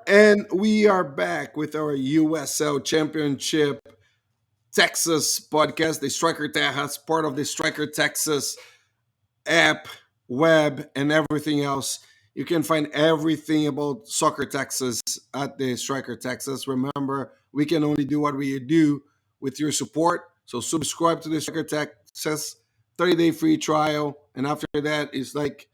And we are back with our USL Championship Texas podcast, the Striker Tejas, part of the Striker Texas app, web, and everything else. You can find everything about Soccer Texas at the Striker Texas. Remember, we can only do what we do with your support. So subscribe to the Striker Texas 30-day free trial. And after that, it's like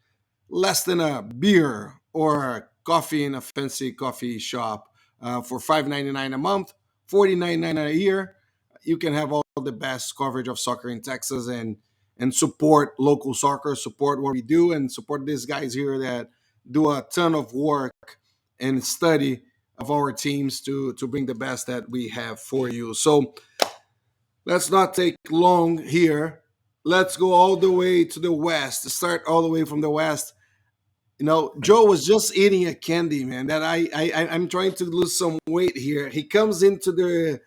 less than a beer or a coffee in a fancy coffee shop for $5.99 a month, $49.99 a year. You can have all the best coverage of soccer in Texas and support local soccer, support what we do, and support these guys here that do a ton of work and study of our teams to bring the best that we have for you. So let's not take long here. Let's go all the way to the west. Start all the way from the west. Joe was just eating a candy, man. That I'm trying to lose some weight here. He comes into the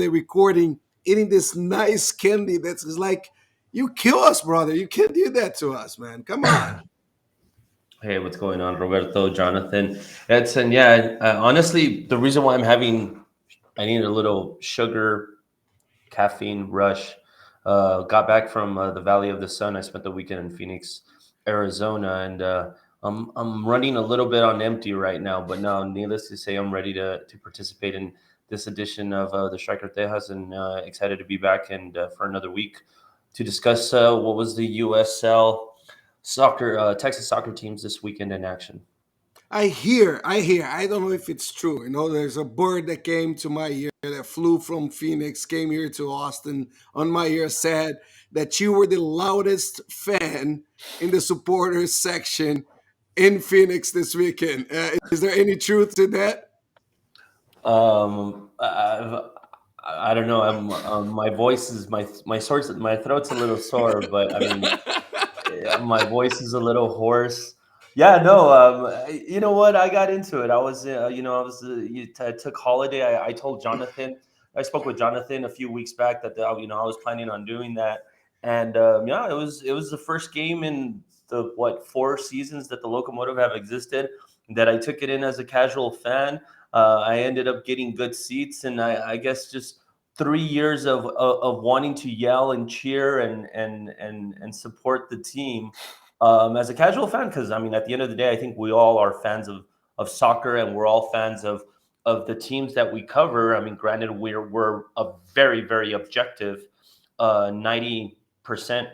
recording eating this nice candy that's like, you kill us, brother. You can't do that to us, man. Come on. Hey, what's going on, Roberto, Jonathan, Edson? Yeah, honestly, the reason why I need a little sugar, caffeine rush. Got back from the Valley of the Sun. I spent the weekend in Phoenix, Arizona, and I'm running a little bit on empty right now. But now, needless to say, I'm ready to participate in this edition of the Striker Tejas, and excited to be back and for another week to discuss what was the USL soccer Texas soccer teams this weekend in action. I hear. I don't know if it's true. There's a bird that came to my ear that flew from Phoenix, came here to Austin on my ear, said that you were the loudest fan in the supporters section in Phoenix this weekend. Is there any truth to that? I don't know. My voice is my throat's a little sore, but I mean, my voice is a little hoarse. Yeah, no. You know what? I got into it. I was, I took holiday. I told Jonathan. I spoke with Jonathan a few weeks back that I was planning on doing that, and yeah, it was the first game in the 4 seasons that the Locomotive have existed that I took it in as a casual fan. I ended up getting good seats, and I guess just 3 years of wanting to yell and cheer and support the team as a casual fan, because I mean, at the end of the day, I think we all are fans of soccer, and we're all fans of the teams that we cover. I mean, granted, we're a very, very objective 90%,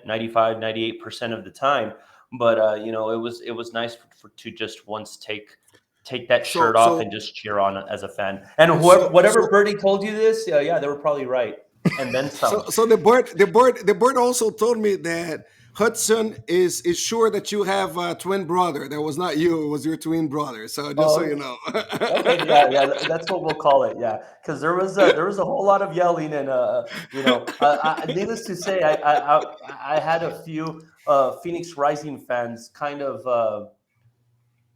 95, 98% of the time, but it was nice to just once take that So shirt off and so just cheer on as a fan. And whoever, so whatever so birdie told you this, yeah, they were probably right, and then some. so the bird also told me that Hudson is sure that you have a twin brother. That was not you; it was your twin brother. So just so Oh, you know. okay, yeah, yeah, that's what we'll call it. Yeah, because there was a whole lot of yelling, and needless to say, I had a few Phoenix Rising fans kind of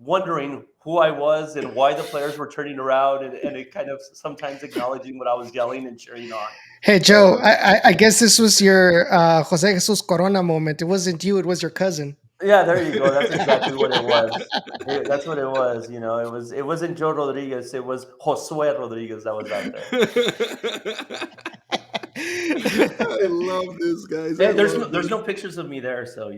wondering who I was and why the players were turning around, and it kind of sometimes acknowledging what I was yelling and cheering on. Hey So Joe, I guess this was your Jose Jesus Corona moment. It wasn't you; it was your cousin. yeah, there you go. That's exactly what it was. That's what it was. It wasn't Joe Rodriguez. It was Josue Rodriguez that was out there. I love this, guys. I Hey, there's no love there's this. no pictures of me there, so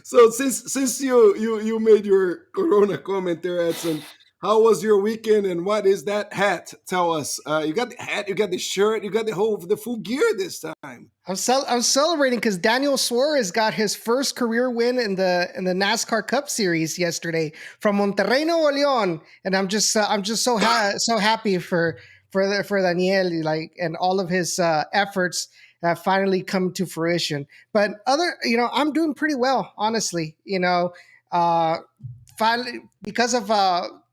So since you made your Corona comment there, Edson, how was your weekend and what is that hat? Tell us. You got the hat, you got the shirt, you got the full gear this time. I'm celebrating because Daniel Suarez got his first career win in the NASCAR Cup Series yesterday from Monterrey, Nuevo León, and I'm just so happy for Daniel, like, and all of his efforts have finally come to fruition. But I'm doing pretty well, honestly. Uh, Finally, because of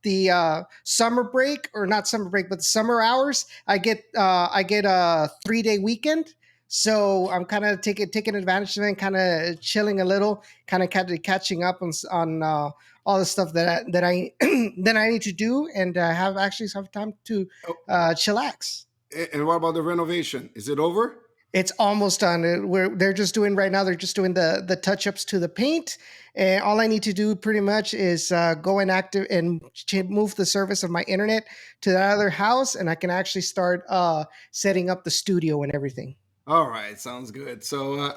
the summer break, or not summer break, but the summer hours, I get a 3 day weekend. So I'm kind of taking advantage of it, and kind of chilling a little, kind of catching up on all the stuff that I that I need to do, and have actually some time to Oh, chillax. and what about the renovation? Is it over? It's almost done. They're just doing right now. They're just doing the touch ups to the paint, and all I need to do pretty much is go and active and move the service of my internet to that other house, and I can actually start setting up the studio and everything. All right, sounds good. So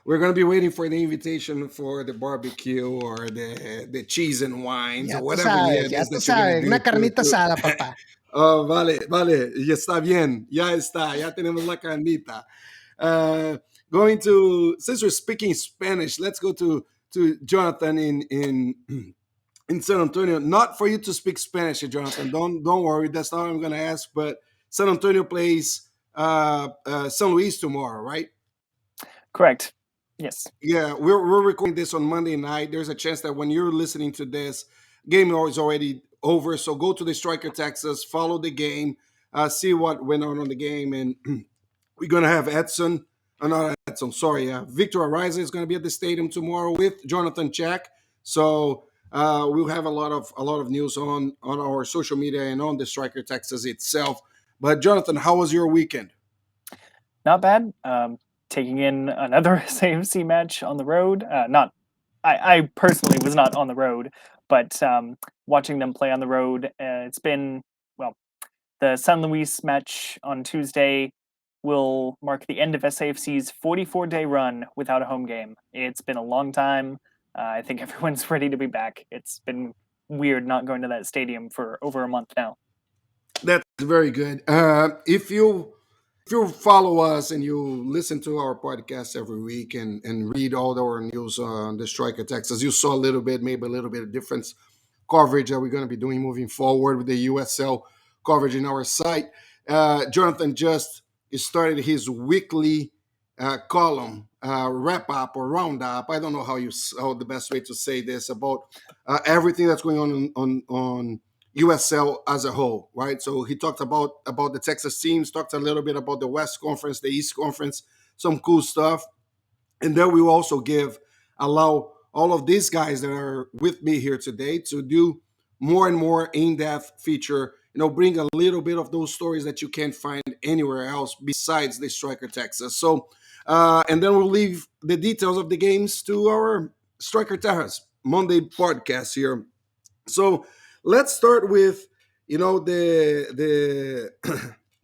we're gonna be waiting for the invitation for the barbecue or the cheese and wines or whatever it Ya is tú that you're gonna sabes, do una to, carnita asada, papá. Oh, vale, vale, ya está bien, ya tenemos la carnita. Uh, Going to, since we're speaking Spanish, let's go to Jonathan in in San Antonio. Not for you to speak Spanish, Jonathan. Don't worry. That's not what I'm going to ask. But San Antonio plays San Luis tomorrow, right? Correct. Yes. Yeah, we're recording this on Monday night. There's a chance that when you're listening to this, game is already over. So go to the Striker Texas, follow the game, see what went on the game, and we're gonna have Edson. Not Edson. Sorry, Victor Rising is gonna be at the stadium tomorrow with Jonathan Jack. So we'll have a lot of news on our social media and on the Striker Texas itself. But Jonathan, how was your weekend? Not bad. Taking in another SAFC match on the road. I personally was not on the road, but watching them play on the road, it's been, well, the San Luis match on Tuesday will mark the end of SAFC's 44-day run without a home game. It's been a long time. I think everyone's ready to be back. It's been weird not going to that stadium for over a month now. That's very good. If you follow us and you listen to our podcast every week and read all our news on the Striker Texas, you saw maybe a little bit of difference coverage that we're going to be doing moving forward with the USL coverage in our site. Jonathan just started his weekly column wrap up or roundup. I don't know how the best way to say this about everything that's going on USL as a whole, right? So he talked about the Texas teams, talked a little bit about the West Conference, the East Conference, some cool stuff. And then we will also allow all of these guys that are with me here today to do more and more in-depth feature, bring a little bit of those stories that you can't find anywhere else besides the Striker Texas. So, and then we'll leave the details of the games to our Striker Texas Monday podcast here. So let's start with, the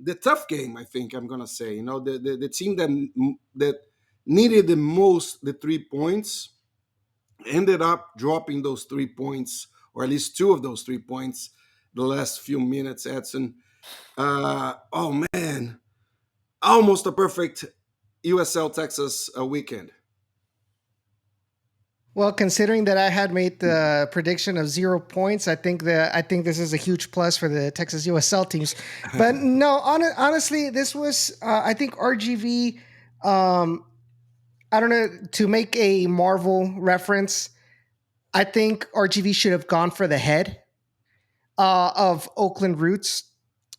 the tough game. I think I'm gonna say, the team that needed the most the 3 points ended up dropping those 3 points, or at least two of those 3 points, the last few minutes. Edson, oh man, almost a perfect USL Texas weekend. Well, considering that I had made the prediction of 0 points, I think this is a huge plus for the Texas USL teams. But no, honestly, this was I think RGV. I don't know, to make a Marvel reference. I think RGV should have gone for the head of Oakland Roots.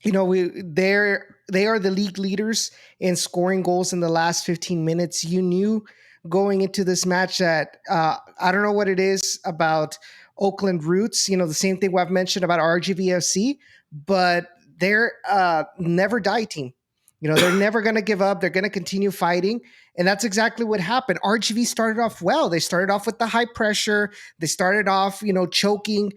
They are the league leaders in scoring goals in the last 15 minutes. You knew going into this match that I don't know what it is about Oakland Roots. The same thing I've mentioned about RGVFC, but they're never die team. They're never going to give up. They're going to continue fighting. And that's exactly what happened. RGV started off well. They started off with the high pressure. They started off, choking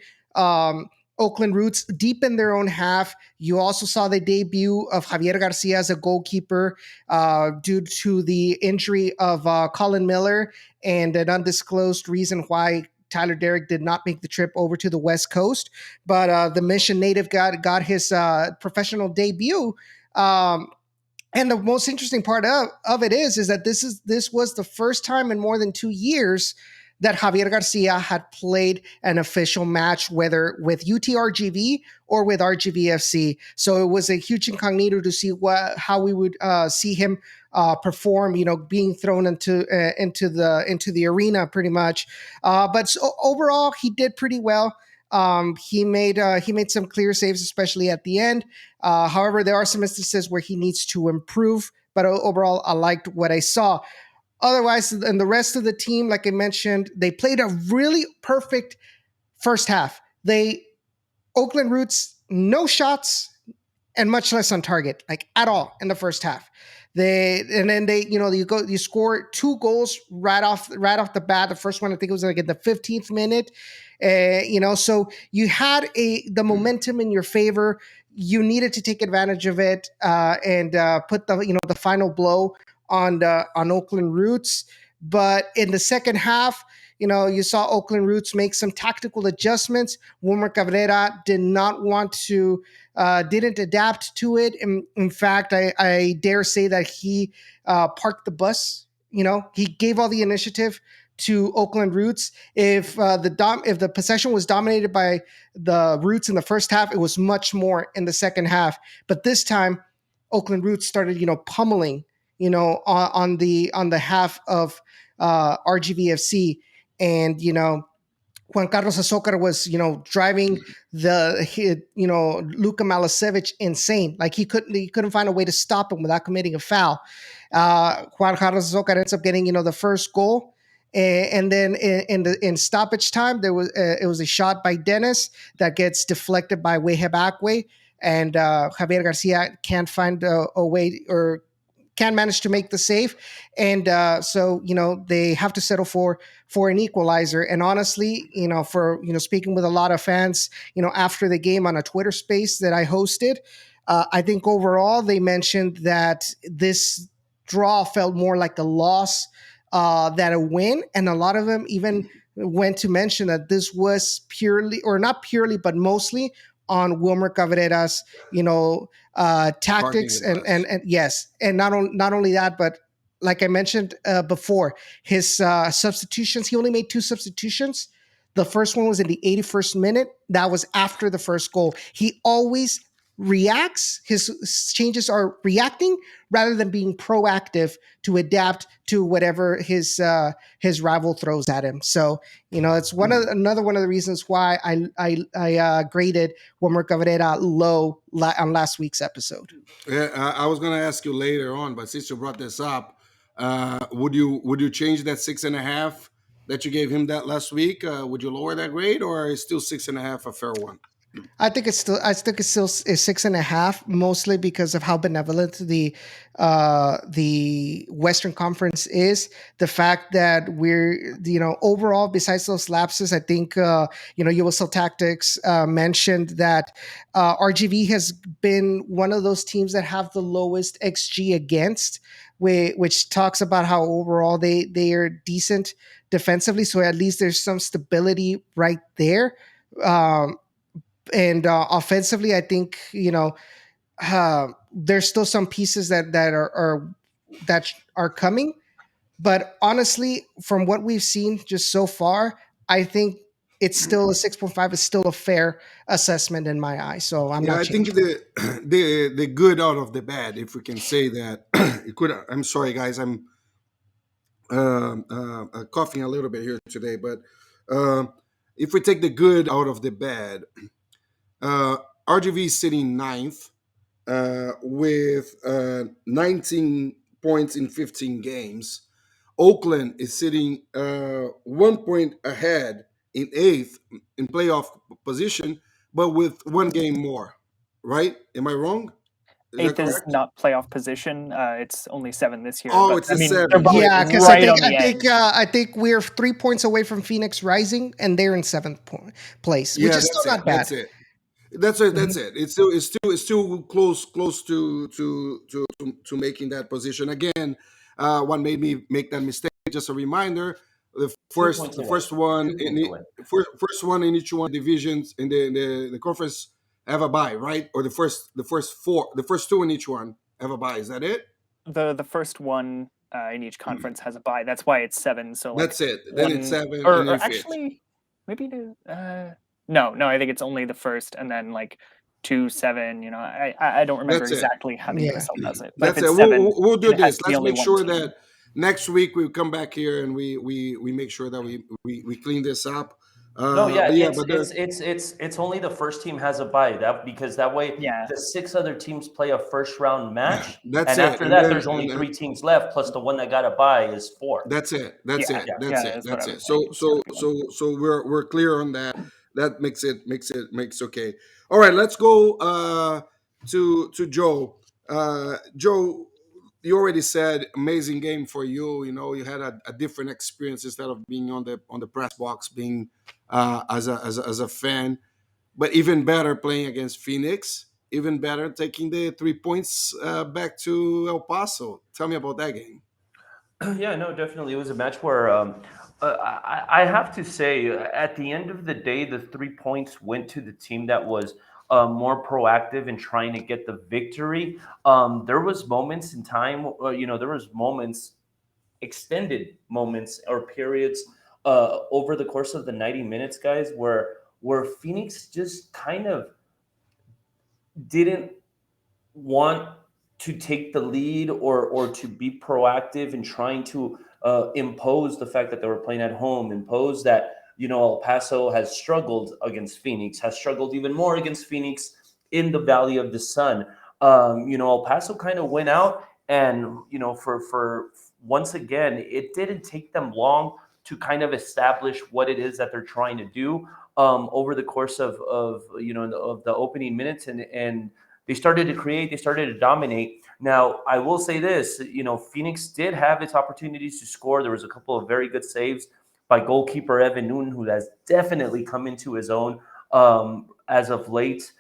Oakland Roots deep in their own half. You also saw the debut of Javier Garcia as a goalkeeper due to the injury of Colin Miller and an undisclosed reason why Tyler Derrick did not make the trip over to the West Coast. But the Mission native got his professional debut. And the most interesting part of it is that this was the first time in more than 2 years that Javier Garcia had played an official match, whether with UTRGV or with RGVFC. So it was a huge incognito to see how we would see him perform. Being thrown into the arena pretty much. But so overall, he did pretty well. He made some clear saves, especially at the end. However, there are some instances where he needs to improve. But overall, I liked what I saw. Otherwise, and the rest of the team, like I mentioned, they played a really perfect first half. Oakland Roots, no shots, and much less on target, like at all in the first half. You score 2 goals right off the bat. The first one, I think it was like in the 15th minute. So you had the momentum in your favor. You needed to take advantage of it and put the final blow on Oakland Roots. But in the second half, you saw Oakland Roots make some tactical adjustments. Wilmer Cabrera didn't adapt to it. In fact, I dare say that he parked the bus. He gave all the initiative to Oakland Roots. If the possession was dominated by the Roots in the first half, it was much more in the second half. But this time, Oakland Roots started, pummeling, on the half of RGVFC, and Juan Carlos Azócar was, driving Luka Malisevic insane. Like he couldn't find a way to stop him without committing a foul. Juan Carlos Azócar ends up getting, the first goal. And then in stoppage time, it was a shot by Dennis that gets deflected by Weheb Akwe, and Javier Garcia can't find a way, or can manage to make the save, and so they have to settle for an equalizer. And honestly, for speaking with a lot of fans, after the game on a Twitter space that I hosted, I think overall they mentioned that this draw felt more like a loss than a win, and a lot of them even went to mention that this was purely, or not purely, but mostly on Wilmer Cabrera's, tactics, and yes, and not only that, but like I mentioned before, his substitutions. He only made 2 substitutions. The first one was in the 81st minute. That was after the first goal. He always reacts. His changes are reacting rather than being proactive to adapt to whatever his rival throws at him. So it's another one of the reasons why I graded Wilmer Cabrera low on last week's episode. Yeah, I was going to ask you later on, but since you brought this up, would you change that 6.5 that you gave him that last week? Would you lower that grade, or is still 6.5 a fair one? I think it's still is 6.5, mostly because of how benevolent the Western Conference is. The fact that we're overall, besides those lapses, I think USL Tactics mentioned that RGV has been one of those teams that have the lowest XG against, which talks about how overall they are decent defensively. So at least there's some stability right there. And offensively, I think there's still some pieces that are coming. But honestly, from what we've seen just so far, I think it's still a 6.5 is still a fair assessment in my eyes. So I'm not. I think the good out of the bad, if we can say that. It could. I'm sorry, guys. I'm coughing a little bit here today, but if we take the good out of the bad. RGV is sitting 9th with 19 points in 15 games. Oakland is sitting 1 point ahead in 8th in playoff position, but with 1 game more. Right? Am I wrong? 8th is not playoff position. It's only 7 this year. Oh, it's 7. Yeah, because I think we're 3 points away from Pheonix Rising, and they're in 7th place, which is still not bad. That's it. That's it. It's still close to making that position again. What made me make that mistake? Just a reminder: the first one in each one divisions in the conference have a bye, right? Or the first 2 in each one have a bye. Is that it? The first one in each conference has a bye. That's why it's 7. So that's it. Then it's 7. Or actually, maybe No, I think it's only the first, and then 2, 7. I don't remember exactly how the USL does it. But that's it. 7, we'll do this. Let's make sure that next week we come back here and we make sure that we clean this up. It's only the first team has a bye, because that way the 6 other teams play a first round match, after that there's only 3 teams left, plus the one that got a bye is 4. That's it. That's it. So we're clear on that. That makes okay. All right, let's go to Joe. Joe, you already said amazing game for you. You know, you had a different experience instead of being on the press box, being as a fan. But even better playing against Phoenix. Even better taking the 3 points back to El Paso. Tell me about that game. Yeah, no, definitely. It was a match where I have to say, at the end of the day, the 3 points went to the team that was more proactive in trying to get the victory. There was moments in time, there was moments, extended moments or periods over the course of the 90 minutes, guys, where Phoenix just kind of didn't want to take the lead or to be proactive in trying to impose the fact that they were playing at home, impose that El Paso has struggled against Phoenix, has struggled even more against Phoenix in the Valley of the Sun. El Paso kind of went out, and for once again, it didn't take them long to kind of establish what it is that they're trying to do over the course of the opening minutes, and they started to create, they started to dominate. Now, I will say this, Phoenix did have its opportunities to score. There was a couple of very good saves by goalkeeper Evan Newton, who has definitely come into his own as of late,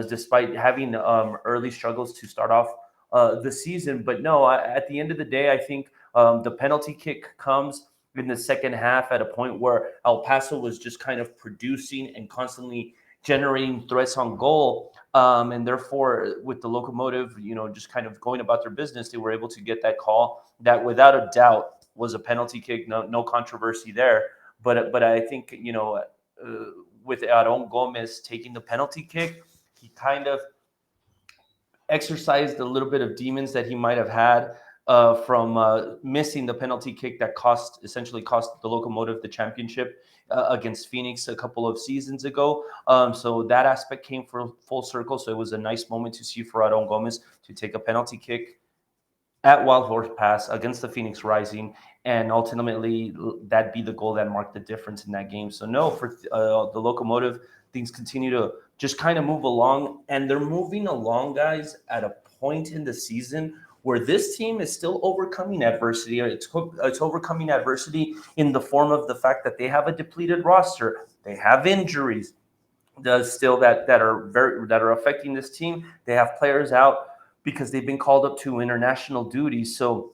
despite having early struggles to start off the season. But no, at the end of the day, I think the penalty kick comes in the second half at a point where El Paso was just kind of producing and constantly generating threats on goal. And therefore, with the Locomotive, just kind of going about their business, they were able to get that call that, without a doubt, was a penalty kick. No controversy there. But I think with Aaron Gomez taking the penalty kick, he kind of exercised a little bit of demons that he might have had from missing the penalty kick that essentially cost the Locomotive the championship against Phoenix a couple of seasons ago. So that aspect came full circle. So it was a nice moment to see for Aaron Gomez to take a penalty kick at Wild Horse Pass against the Pheonix Rising, and ultimately that be the goal that marked the difference in that game. So no, for the Locomotive, things continue to just kind of move along, and they're moving along, guys, at a point in the season where this team is still overcoming adversity. It's overcoming adversity in the form of the fact that they have a depleted roster, they have injuries still that are affecting this team. They have players out because they've been called up to international duties. So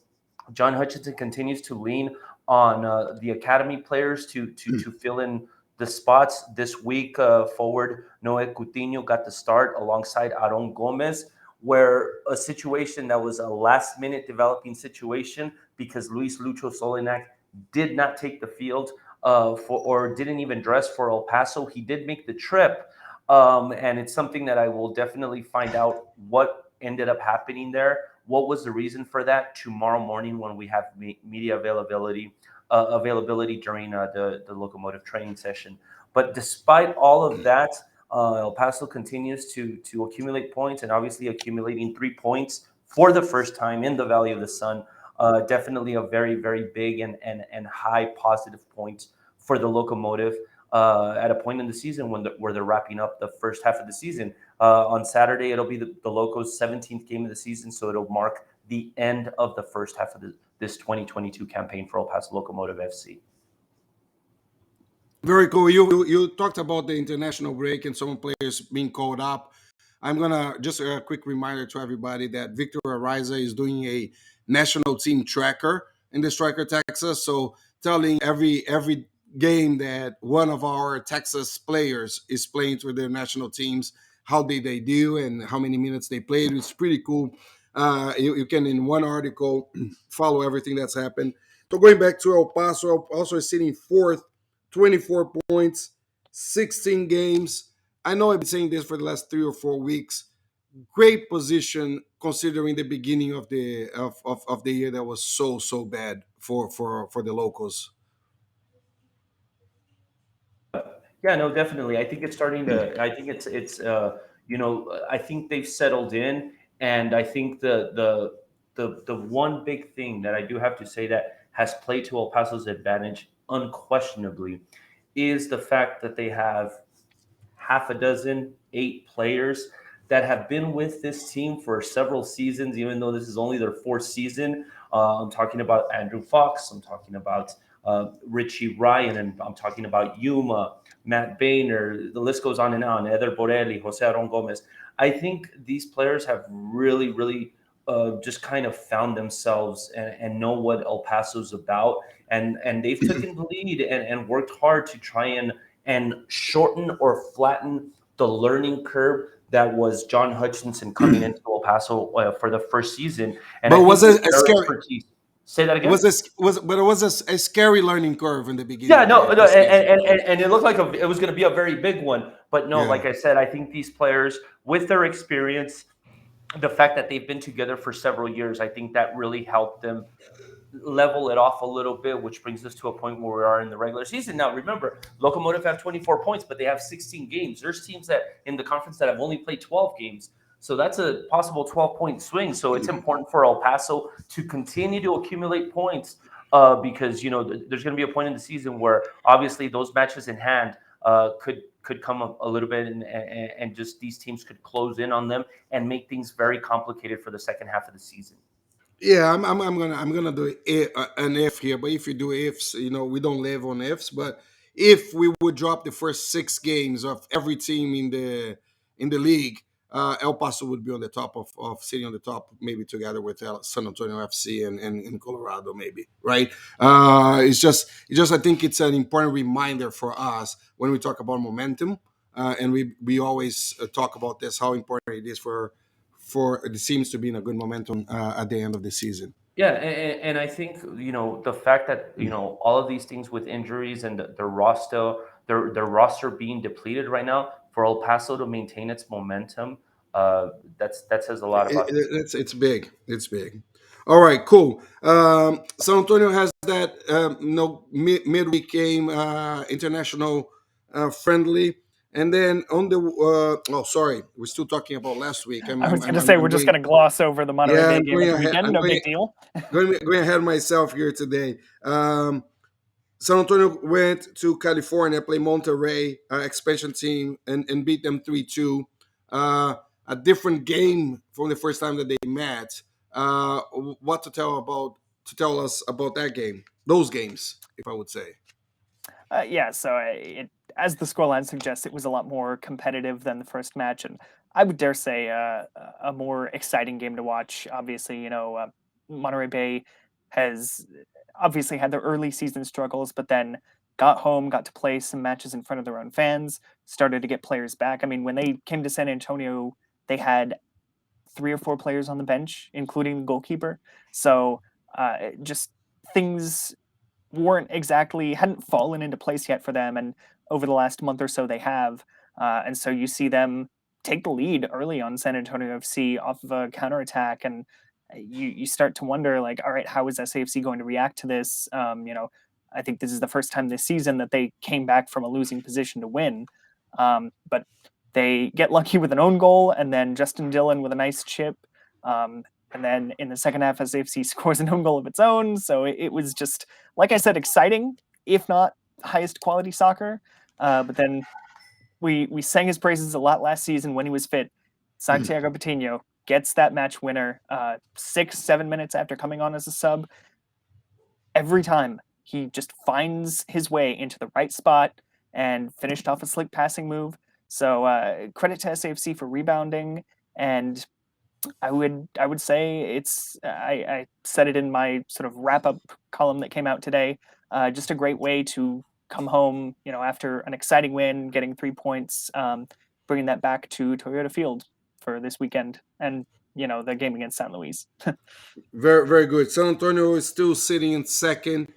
John Hutchinson continues to lean on the academy players to fill in the spots. This week, forward Noe Coutinho got the start alongside Aaron Gomez, where a situation that was a last-minute developing situation because Luis Lucho Solinac did not take the field or didn't even dress for El Paso. He did make the trip, and it's something that I will definitely find out what ended up happening there. What was the reason for that tomorrow morning when we have media availability during the Locomotive training session. But despite all of that, El Paso continues to accumulate points, and obviously accumulating 3 points for the first time in the Valley of the Sun. Definitely a very, very big and high positive point for the Locomotive at a point in the season where they're wrapping up the first half of the season. On Saturday, it'll be the Locos' 17th game of the season, so it'll mark the end of the first half of this 2022 campaign for El Paso Locomotive FC. Very cool. You talked about the international break and some players being called up. I'm gonna just a quick reminder to everybody that Victor Ariza is doing a national team tracker in the Striker Texas. So telling every game that one of our Texas players is playing for their national teams, how they do and how many minutes they played. It's pretty cool. You can in one article follow everything that's happened. So going back to El Paso is sitting fourth, 24 points, 16 games. I know I've been saying this for the last 3 or 4 weeks. Great position considering the beginning of the year that was so bad for the locals. Yeah, no, definitely. I think it's starting to. I think I think they've settled in, and I think the one big thing that I do have to say that has played to El Paso's advantage unquestionably is the fact that they have half a dozen, 8 players that have been with this team for several seasons, even though this is only their fourth season. I'm talking about Andrew Fox. I'm talking about Richie Ryan, and I'm talking about Yuma, Matt Boehner. The list goes on and on. Eder Borelli, Jose Aron Gomez. I think these players have really, really just kind of found themselves and know what El Paso's about, and they've taken the lead and worked hard to try and shorten or flatten the learning curve that was John Hutchinson coming into El Paso for the first season. And But I was think it a their scary? expertise. Say that again. Was this was but it was a scary learning curve in the beginning Yeah, of no, the season. and it looked like it was going to be a very big one. But no, Yeah. like I said, I think these players, with their experience, the fact that they've been together for several years, I think that really helped them level it off a little bit, which brings us to a point where we are in the regular season. Now, remember, Locomotive have 24 points, but they have 16 games. There's teams that in the conference that have only played 12 games. So that's a possible 12-point swing. So it's important for El Paso to continue to accumulate points because, there's going to be a point in the season where obviously those matches in hand could come a little bit and just these teams could close in on them and make things very complicated for the second half of the season. Yeah, I'm gonna do an if here, but if you do ifs, we don't live on ifs. But if we would drop the first 6 games of every team in the league, El Paso would be on the top of sitting on the top, maybe together with San Antonio FC and Colorado, maybe, right? It's just I think it's an important reminder for us when we talk about momentum, and we always talk about this, how important it is for the teams to be in a good momentum at the end of the season. Yeah, and I think the fact that all of these things with injuries and their roster being depleted right now for El Paso to maintain its momentum, that says a lot about this team. It's big. It's big. All right, cool. San Antonio has that midweek game, international friendly, and then on the oh, sorry, we're still talking about last week. I was going to say we're I'm just going. going to gloss over the Monterey Yeah, Bay I'm game going at the ahead. weekend. No big deal. Going ahead of myself here today. San Antonio went to California, play Monterey, expansion team, and beat them 3-2. A different game from the first time that they met. What to tell us about that game? Those games, if I would say. Yeah, so as the scoreline suggests, it was a lot more competitive than the first match, and I would dare say a more exciting game to watch. Obviously, Monterey Bay has obviously had their early season struggles, but then got home, got to play some matches in front of their own fans, started to get players back. I mean, when they came to San Antonio, they had 3 or 4 players on the bench, including the goalkeeper. So just things hadn't fallen into place yet for them, and over the last month or so they have. And so you see them take the lead early on San Antonio FC off of a counterattack, and you start to wonder, like, all right, how is SAFC going to react to this? I think this is the first time this season that they came back from a losing position to win. But they get lucky with an own goal, and then Justin Dillon with a nice chip. And then in the second half, SAFC scores an own goal of its own. So it was just, like I said, exciting, if not highest quality soccer. But then we sang his praises a lot last season when he was fit. Santiago Patino gets that match winner 6-7 minutes after coming on as a sub. Every time he just finds his way into the right spot and finished off a slick passing move. So credit to SAFC for rebounding, and I would say I said it in my sort of wrap up column that came out today. Just a great way to come home, after an exciting win, getting 3 points, bringing that back to Toyota Field for this weekend, and the game against San Luis. Very, very good. San Antonio is still sitting in second,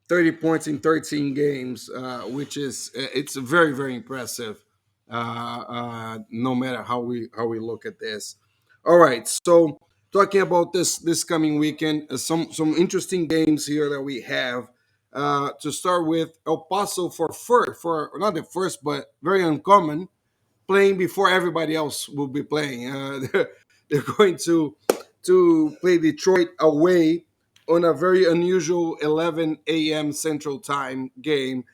30 points in 13 games, which is it's very, very impressive. No matter how we look at this. All right, so talking about this coming weekend, some interesting games here that we have. To start with, El Paso for not the first, but very uncommon, playing before everybody else will be playing. They're going to play Detroit away on a very unusual 11 a.m. Central Time game.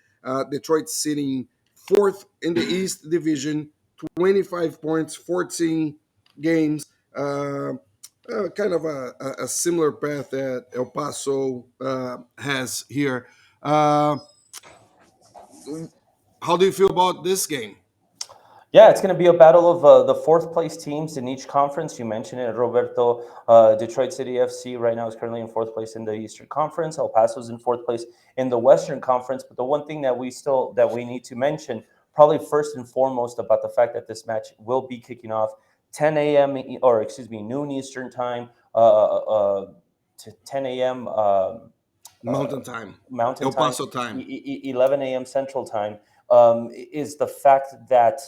Detroit sitting fourth in the East Division, 25 points, 14 games. Kind of a similar path that El Paso has here. How do you feel about this game? Yeah, it's going to be a battle of the fourth place teams in each conference. You mentioned it, Roberto. Detroit City FC right now is currently in fourth place in the Eastern Conference. El Paso's in fourth place in the Western Conference. But the one thing that we need to mention, probably first and foremost, about the fact that this match will be kicking off 10 a.m. or excuse me, noon Eastern time to 10 a.m. Mountain time, Mountain El time, Paso time. 11 a.m. Central time, is the fact that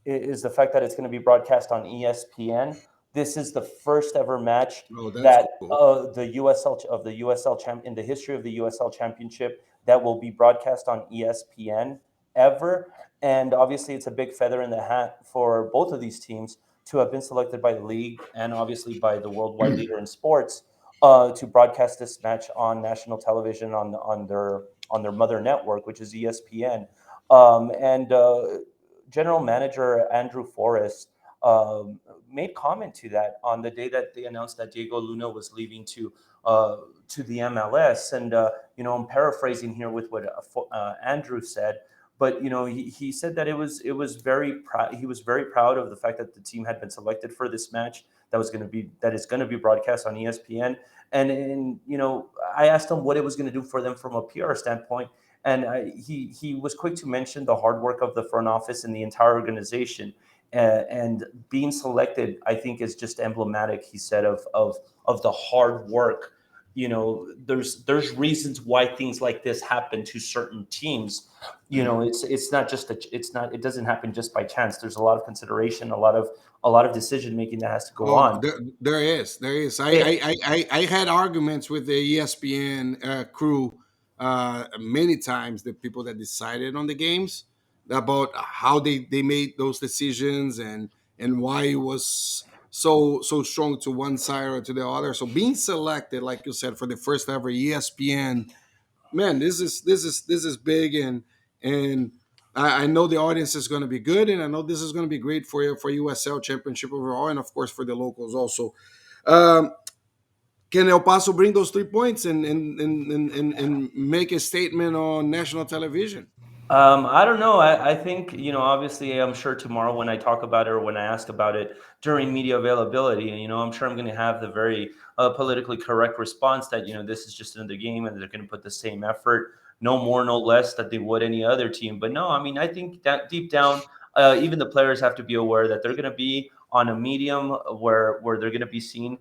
it's going to be broadcast on ESPN. This is the first ever match Oh, that's that cool. the USL of the USL champ in the history of the USL Championship that will be broadcast on ESPN ever. And obviously, it's a big feather in the hat for both of these teams to have been selected by the league and obviously by the worldwide leader in sports to broadcast this match on national television on their mother network, which is ESPN. And General Manager Andrew Forrest made comment to that on the day that they announced that Diego Luna was leaving to the MLS. And I'm paraphrasing here with what Andrew said. But he said that he was very proud of the fact that the team had been selected for this match that is going to be broadcast on ESPN. And I asked him what it was going to do for them from a PR standpoint, and he was quick to mention the hard work of the front office and the entire organization. And being selected, I think, is just emblematic. He said of the hard work. There's reasons why things like this happen to certain teams. It's not just it doesn't happen just by chance. There's a lot of consideration, a lot of decision making that has to go Oh, on. there is. Yeah. I had arguments with the ESPN crew many times. The people that decided on the games about how they made those decisions and why it was so strong to one side or to the other. So being selected, like you said, for the first ever ESPN, man, this is big, and I know the audience is going to be good, and I know this is going to be great for USL Championship overall, and of course for the locals also. Um, can El Paso bring those 3 points and make a statement on national television? I don't know. I think, obviously, I'm sure tomorrow when I talk about it or when I ask about it during media availability, I'm sure I'm going to have the very politically correct response that, this is just another game and they're going to put the same effort, no more, no less, that they would any other team. But no, I mean, I think that deep down, even the players have to be aware that they're going to be on a medium where they're going to be seen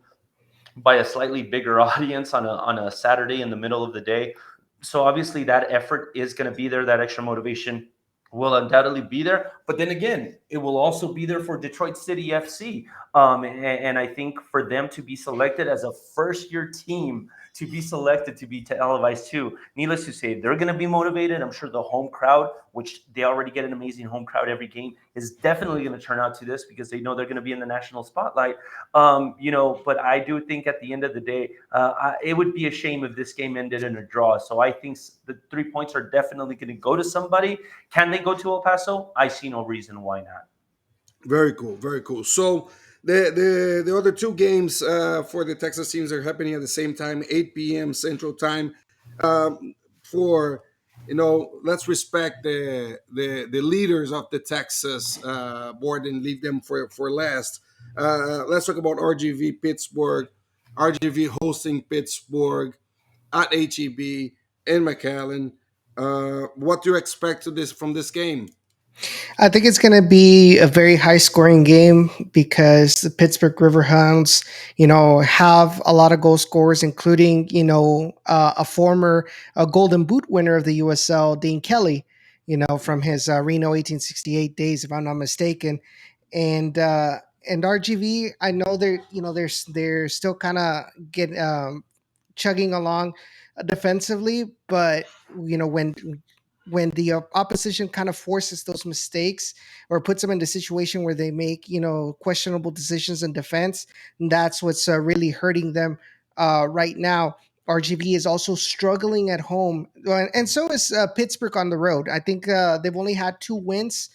by a slightly bigger audience on a Saturday in the middle of the day. So obviously that effort is going to be there. That extra motivation will undoubtedly be there. But then again, it will also be there for Detroit City FC. And I think for them to be selected as a first year team, to be selected to be televised too, needless to say, they're going to be motivated. I'm sure the home crowd, which they already get an amazing home crowd every game, is definitely going to turn out to this because they know they're going to be in the national spotlight. But I do think at the end of the day, it would be a shame if this game ended in a draw. So I think the 3 points are definitely going to go to somebody. Can they go to El Paso? I see no reason why not. Very cool, very cool. So the other two games for the Texas teams are happening at the same time, 8 p.m. Central Time. For let's respect the leaders of the Texas board and leave them for last. Let's talk about RGV Pittsburgh, RGV hosting Pittsburgh at HEB in McAllen. What do you expect from this game? I think it's going to be a very high scoring game because the Pittsburgh Riverhounds, have a lot of goal scorers, including, a former Golden Boot winner of the USL, Dean Kelly, from his Reno 1868 days, if I'm not mistaken. And RGV, I know they're still kind of chugging along defensively, but you know when the opposition kind of forces those mistakes or puts them in the situation where they make questionable decisions in defense, that's what's really hurting them right now. RGV is also struggling at home, and so is Pittsburgh on the road. I think they've only had 2 wins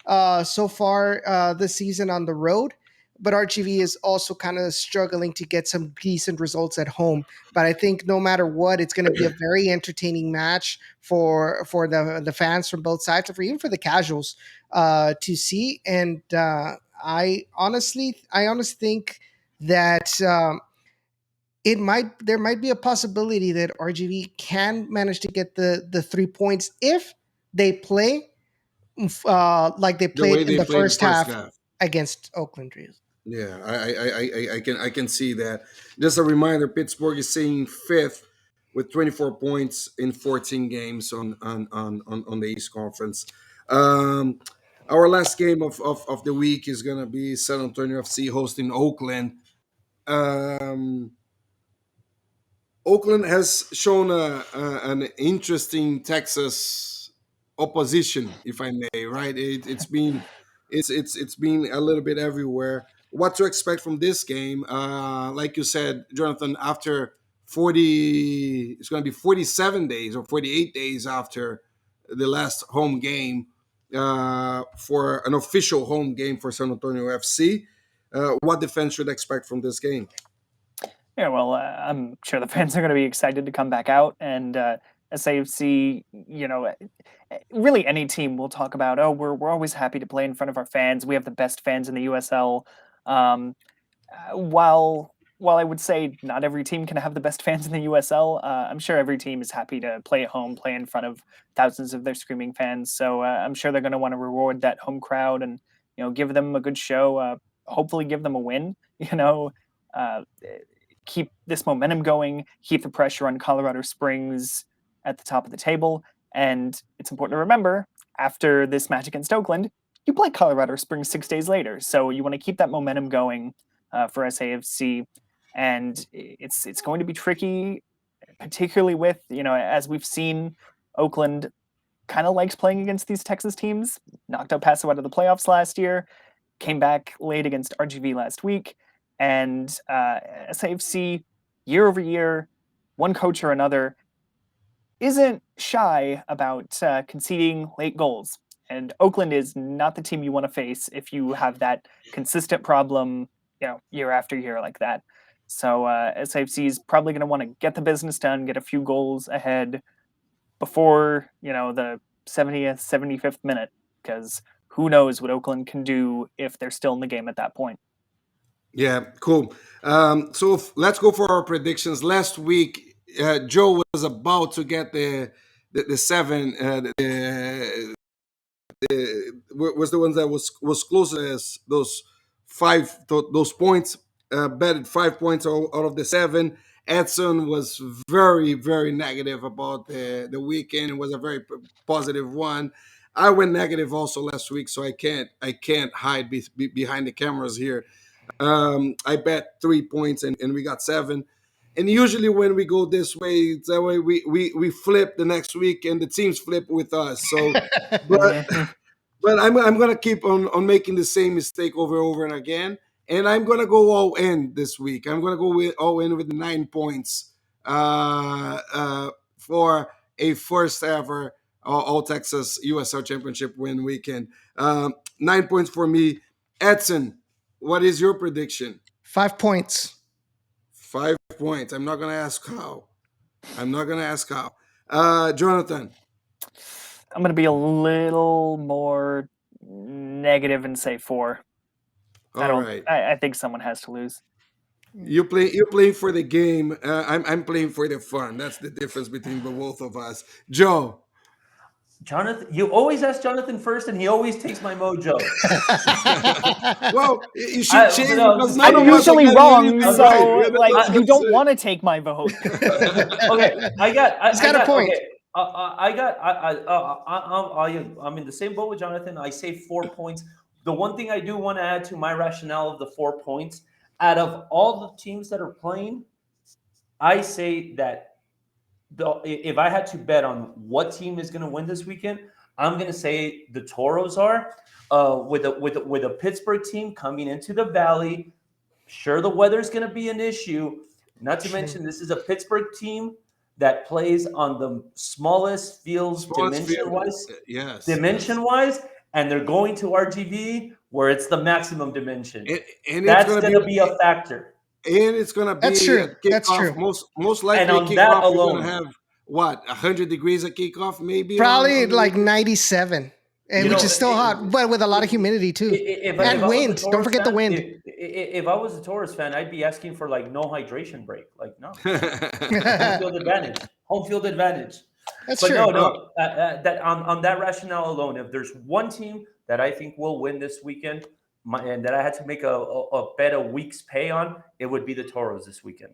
so far this season on the road. But RGV is also kind of struggling to get some decent results at home. But I think no matter what, it's going to be a very entertaining match for the fans from both sides, or even for the casuals to see. And I honestly think that there might be a possibility that RGV can manage to get the 3 points if they play like they The played way in they the played the first first half half. against Oakland Roots. Yeah, I can see that. Just a reminder: Pittsburgh is sitting fifth with 24 points in 14 games on the East Conference. Um, our last game of the week is gonna be San Antonio FC hosting Oakland. Um, Oakland has shown an interesting Texas opposition, if I may. Right? It's been a little bit everywhere. What to expect from this game? Like you said, Jonathan, after 40, it's going to be 47 days or 48 days after the last home game for an official home game for San Antonio FC. What defense should expect from this game? Yeah, well, I'm sure the fans are going to be excited to come back out, and SAFC, really any team will talk about. Oh, we're always happy to play in front of our fans. We have the best fans in the USL. Um, while I would say not every team can have the best fans in the USL, I'm sure every team is happy to play at home, play in front of thousands of their screaming fans. So I'm sure they're going to want to reward that home crowd and give them a good show. Hopefully, give them a win. Uh, keep this momentum going, keep the pressure on Colorado Springs at the top of the table. And it's important to remember, after this match against Oakland, you play Colorado Springs 6 days later. So you want to keep that momentum going for SAFC. And it's going to be tricky, particularly with, as we've seen, Oakland kind of likes playing against these Texas teams. Knocked out Paso out of the playoffs last year, came back late against RGV last week. And SAFC, year over year, one coach or another, isn't shy about conceding late goals. And Oakland is not the team you want to face if you have that consistent problem, year after year like that. So SAFC is probably going to want to get the business done, get a few goals ahead before the 70th, 75th minute, because who knows what Oakland can do if they're still in the game at that point. Yeah, cool. So let's go for our predictions. Last week, Joe was about to get the seven. Was the ones that was closest those those points. Betted 5 points out of the seven. Edson was very negative about the weekend. It was a very positive one. I went negative also last week, so I can't hide behind the cameras here. I bet 3 points and we got seven. And usually when we go this way, it's that way we flip the next week and the teams flip with us. So, but but I'm gonna keep on making the same mistake over and again. And I'm gonna go all in this week. I'm gonna go all in with 9 points for a first ever All Texas USL Championship win weekend. 9 points for me. Edson, what is your prediction? 5 points. 5 points. I'm not gonna ask how. Jonathan. I'm going to be a little more negative and say 4. All right. I think someone has to lose. You're playing for the game. I'm playing for the fun. That's the difference between the both of us. Joe. Jonathan, you always ask Jonathan first, and he always takes my mojo. Well, you should change because none I'm of us are usually getting wrong, anything so right. you don't want to take my vote. Okay, He's got a point. Okay, I'm in the same boat with Jonathan. I say 4 points. The one thing I do want to add to my rationale of the 4 points, out of all the teams that are playing, I say that if I had to bet on what team is going to win this weekend, I'm going to say the Toros are. With a Pittsburgh team coming into the Valley, sure the weather's going to be an issue. Not to mention this is a Pittsburgh team that plays on the smallest fields dimension-wise. Yes. Dimension-wise, and they're going to RGV where it's the maximum dimension. And it's That's gonna going to be a factor. And it's gonna That's be true. at That's kickoff. true. Most And likely on that kickoff. We're alone, gonna have what 100 degrees at kickoff, maybe Probably on the like weekend? 97, and You which know, is still hot, but with a lot of humidity too, if I and was a wind. Don't Toros forget the fan, wind. if I was a Toros fan, I'd be asking for like no hydration break. Like no, home field advantage. Home field advantage. That's But true. no. That on that rationale alone, if there's one team that I think will win this weekend, and that I had to make a bet a week's pay on, it would be the Toros this weekend.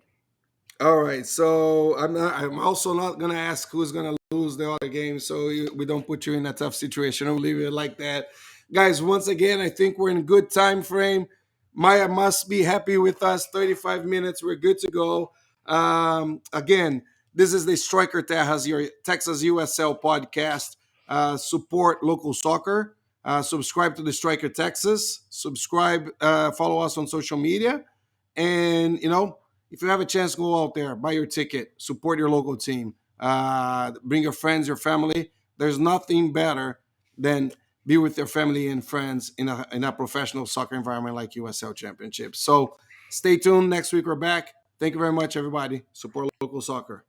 All right, so I'm also not gonna ask who's gonna lose the other game, so we don't put you in a tough situation. I'll leave it like that, guys. Once again, I think we're in good time frame. Maya must be happy with us. 35 minutes, we're good to go. Again, this is the Striker Tejas, your Texas USL podcast. Support local soccer. Subscribe to the Striker Texas. Subscribe. Follow us on social media, and if you have a chance, go out there, buy your ticket, support your local team, bring your friends, your family. There's nothing better than be with your family and friends in a professional soccer environment like USL Championship. So stay tuned. Next week we're back. Thank you very much, everybody. Support local soccer.